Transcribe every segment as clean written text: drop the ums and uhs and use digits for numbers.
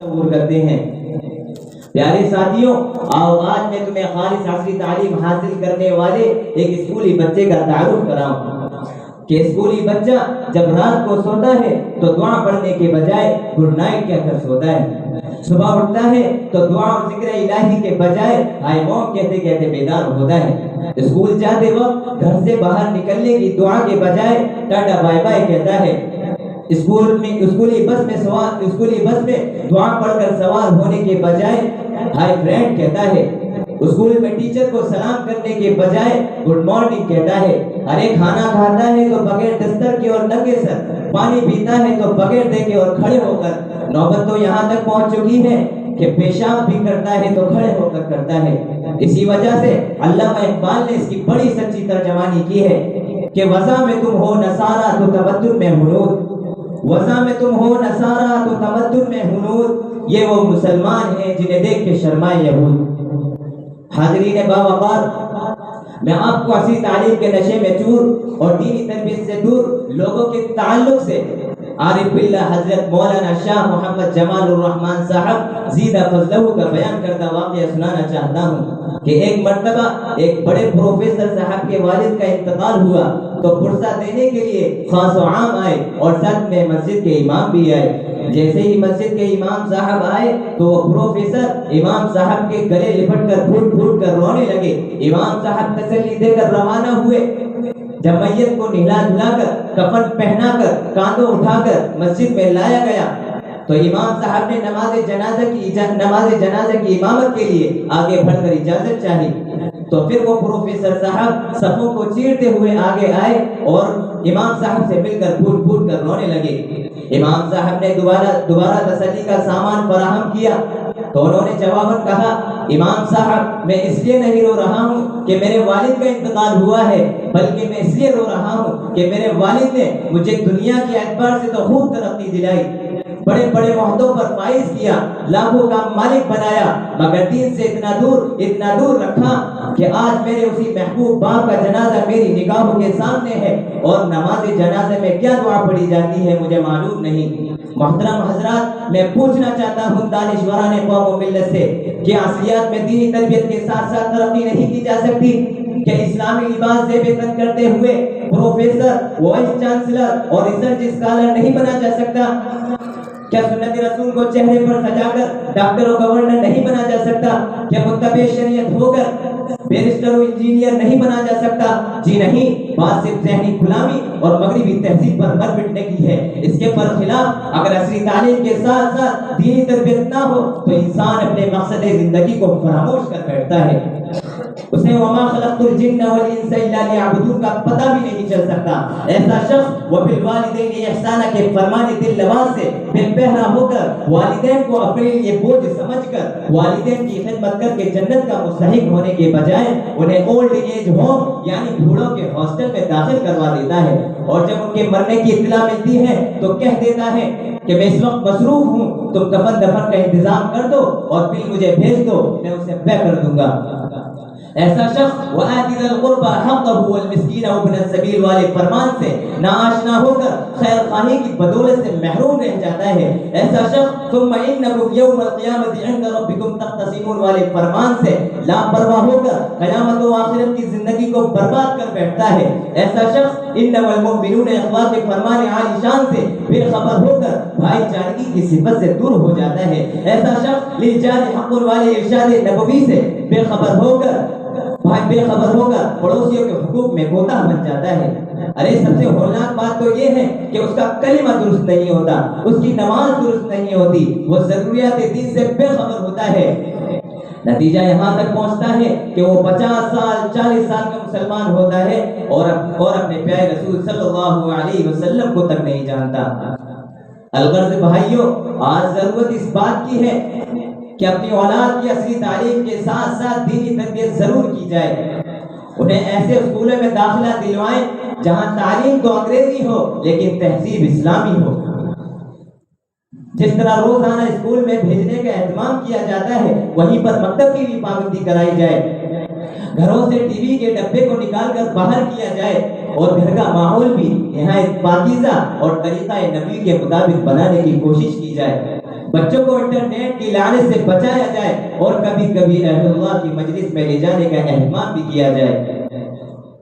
تصور کرتے ہیں۔ پیارے ساتھیوں، آؤ آج میں تمہیں خالص عصری تعلیم حاصل کرنے والے ایک اسکولی بچے کا تعارف کراؤں کہ اسکولی بچہ جب رات کو سوتا ہے تو دعا پڑھنے کے بجائے گڈ نائٹ کہہ کر سوتا ہے، صبح اٹھتا ہے تو دعا اور ذکر الہی کے بجائے ہائے موم کہتے کہتے بیدار ہوتا ہے، اسکول جاتے وقت گھر سے باہر نکلنے کی دعا کے بجائے ٹاٹا بائے بائے کہتا ہے، اسکولی بس میں دعا پڑھ کر سوار ہونے کے بجائے ہائی فرینڈ کہتا ہے، اسکول میں ٹیچر کو سلام کرنے کے بجائے گڈ مارننگ کہتا ہے، ارے کھانا کھاتا ہے تو بغیر دستر کے اور ننگے سر، پانی پیتا ہے تو بغیر دیکھے اور کھڑے ہو کر، نوبت تو یہاں تک پہنچ چکی ہے کہ پیشاب بھی کرتا ہے تو کھڑے ہو کر کرتا ہے۔ اسی وجہ سے علامہ اقبال نے اس کی بڑی سچی ترجمانی کی ہے کہ وضع میں تم ہو نصارہ تو تمدن میں ہنود، وضع میں تم ہو نصارہ تو تمدن میں ہنود، یہ وہ مسلمان ہیں جنہیں دیکھ کے شرمائے یہود۔ حاضرین باوقار، میں آپ کو عصری تعلیم کے نشے میں چور اور دینی تربیت سے دور لوگوں کے تعلق سے عارف باللہ حضرت مولانا شاہ محمد جمال الرحمن صاحب زیدہ فضلہ کا بیان کردہ واقعہ سنانا چاہتا ہوں کہ ایک مرتبہ ایک بڑے پروفیسر صاحب کے والد کا انتقال ہوا تو پرسہ دینے کے لیے خاص و عام آئے اور ساتھ میں مسجد کے امام بھی آئے۔ جیسے ہی مسجد کے امام صاحب آئے تو وہ پروفیسر امام صاحب کے گلے لپٹ کر پھوٹ پھوٹ کر رونے لگے۔ امام صاحب تسلی دے کر روانہ ہوئے۔ جب میت کو نہلا دھلا کر کفن پہنا کر کاندھوں اٹھا کر مسجد میں لایا گیا تو امام صاحب نے نماز جنازہ کی امامت کے لیے آگے بڑھ کر اجازت چاہی، تو پھر وہ پروفیسر صاحب صفوں کو چیرتے ہوئے آگے آئے اور امام صاحب سے مل کر پھوٹ پھوٹ کر رونے لگے۔ امام صاحب نے دوبارہ تسلی کا سامان فراہم کیا تو انہوں نے جواباً کہا، امام صاحب میں اس لیے نہیں رو رہا ہوں کہ میرے والد کا انتقال ہوا ہے، بلکہ میں اس لیے رو رہا ہوں کہ میرے والد نے مجھے دنیا کے اعتبار سے تو خوب ترقی دلائی، بڑے بڑے عہدوں پر فائز کیا، لاکھوں کا مالک بنایا، مگر دین سے اتنا دور رکھا کہ آج میرے اسی محبوب باپ کا جنازہ میری نگاہوں کے سامنے ہے اور نماز جنازے میں کیا دعا پڑھی جاتی ہے مجھے معلوم نہیں۔ محترم حضرات، میں پوچھنا چاہتا ہوں دانشوران قوم و ملت سے کہ عصریات میں دینی تربیت کے ساتھ ساتھ ترقی نہیں کی جا سکتی؟ کہ اسلامی لباس زیب تن کرتے ہوئے پروفیسر، وائس چانسلر اور ریسرچ اسکالر نہیں بنا جا سکتا؟ کیا سنت رسول کو چہرے پر سجا کر ڈاکٹر و گورنر نہیں بنا جا سکتا؟ کیا متبع شریعت ہو کر بیرسٹر و انجینئر نہیں بنا جا سکتا؟ جی نہیں، بات صرف ذہنی غلامی اور مغربی تہذیب پر مر مٹنے کی ہے۔ اس کے برخلاف اگر عصری تعلیم کے ساتھ ساتھ دینی تربیت نہ ہو تو انسان اپنے مقصد زندگی کو فراموش کر بیٹھتا ہے، اسے وما خلقت الجن والانس الا لیعبدون کا پتہ بھی نہیں چل سکتا۔ ایسا شخص وبالوالدین احسانہ کے فرمان دل نواز سے بے پہرا ہو کر والدین کو اپنے لیے بوجھ سمجھ کر والدین کی خدمت کر کے جنت کا مستحق ہونے کے بجائے انہیں اولڈ ایج ہوم یعنی بوڑھوں کے ہاسٹل میں داخل کروا دیتا ہے، اور جب ان کے مرنے کی اطلاع ملتی ہے تو کہہ دیتا ہے کہ میں اس وقت مصروف ہوں، تم کفن دفن کا انتظام کر دو اور بل مجھے بھیج دو، میں اسے پے کر دوں گا۔ ایسا شخص وَآتِ ذَا الْقُرْبَى حَقَّهُ وَالْمِسْكِينَ وَابْنَ السَّبِيلِ والے فرمان سے ناآشنا ہو کر خیر خواہی کی بدولت سے محروم رہ جاتا ہے۔ ایسا شخص ثُمَّ إِنَّكُمْ يَوْمَ الْقِيَامَةِ عِنْدَ رَبِّكُمْ تَخْتَصِمُونَ والے فرمان سے لاپرواہ ہو کر قیامت و آخرت کی زندگی کو برباد کر بیٹھتا ہے۔ ایسا شخص إِنَّمَا الْمُؤْمِنُونَ اخوہ کے فرمان عالی شان سے بے خبر ہو کر بھائی چارگی کی صفت سے دور ہو جاتا ہے۔ ایسا شخص لِلْجَارِ حَقٌّ والے ارشاد نبوی سے بے خبر ہو کر پڑوسیوں کے حقوق میں کوتاہ بن جاتا ہے۔ ارے سب سے ہولناک بات تو یہ ہے کہ اس کا کلمہ درست نہیں ہوتا، اس کی نماز درست نہیں ہوتی، وہ ضروریات دین سے بے خبر ہوتا ہے۔ نتیجہ یہاں تک پہنچتا ہے کہ وہ 50 سال 40 سال کا مسلمان ہوتا ہے اور اپنے پیارے رسول صلی اللہ علیہ وسلم کو تک نہیں جانتا۔ الغرض بھائیوں، آج ضرورت اس بات کی ہے کہ اپنی اولاد کی عصری تعلیم کے ساتھ ساتھ دینی تربیت ضرور کی جائے، انہیں ایسے اسکولوں میں داخلہ دلوائیں جہاں تعلیم تو انگریزی ہو لیکن تہذیب اسلامی ہو۔ جس طرح روزانہ اسکول میں بھیجنے کا اہتمام کیا جاتا ہے وہیں پر مکتب کی بھی پابندی کرائی جائے، گھروں سے ٹی وی کے ڈبے کو نکال کر باہر کیا جائے اور گھر کا ماحول بھی نہایت پاکیزہ اور طریقہ نبوی کے مطابق بنانے کی کوشش کی جائے۔ بچوں کو انٹرنیٹ کی لعنت سے بچایا جائے اور کبھی کبھی اہل اللہ کی مجلس میں لے جانے کا اہتمام بھی کیا جائے۔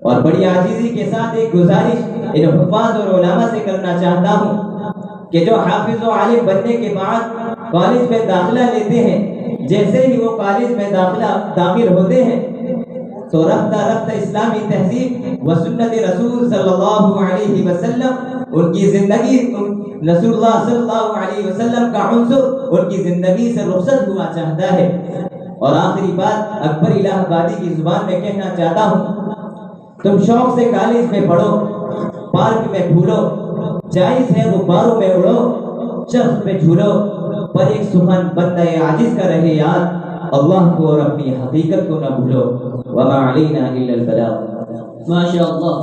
اور بڑی عاجزی کے ساتھ ایک گزارش ان حفاظ اور علماء سے کرنا چاہتا ہوں کہ جو حافظ و عالم بننے کے بعد کالج میں داخلہ لیتے ہیں، جیسے ہی وہ کالج میں داخل ہوتے ہیں تو رفتہ رفتہ اسلامی تہذیب و سنت رسول صلی اللہ علیہ وسلم ان کی زندگی، رسول اللہ صلی اللہ علیہ وسلم کا عنصر ان کی زندگی سے رخصت ہوا چاہتا ہے۔ اور آخری بات اکبر الہ آبادی کی زبان میں کہنا چاہتا ہوں، تم شوق سے کالج میں پڑھو، پارک میں پھولو، جائز ہے غباروں میں اڑو، چرخ پہ جھولو، پر ایک سخن بندہ عاجز کا رہے یاد، اللہ کو اور اپنی حقیقت کو نہ بھولو، وما علینا الا البلاغ۔ ماشاء اللہ۔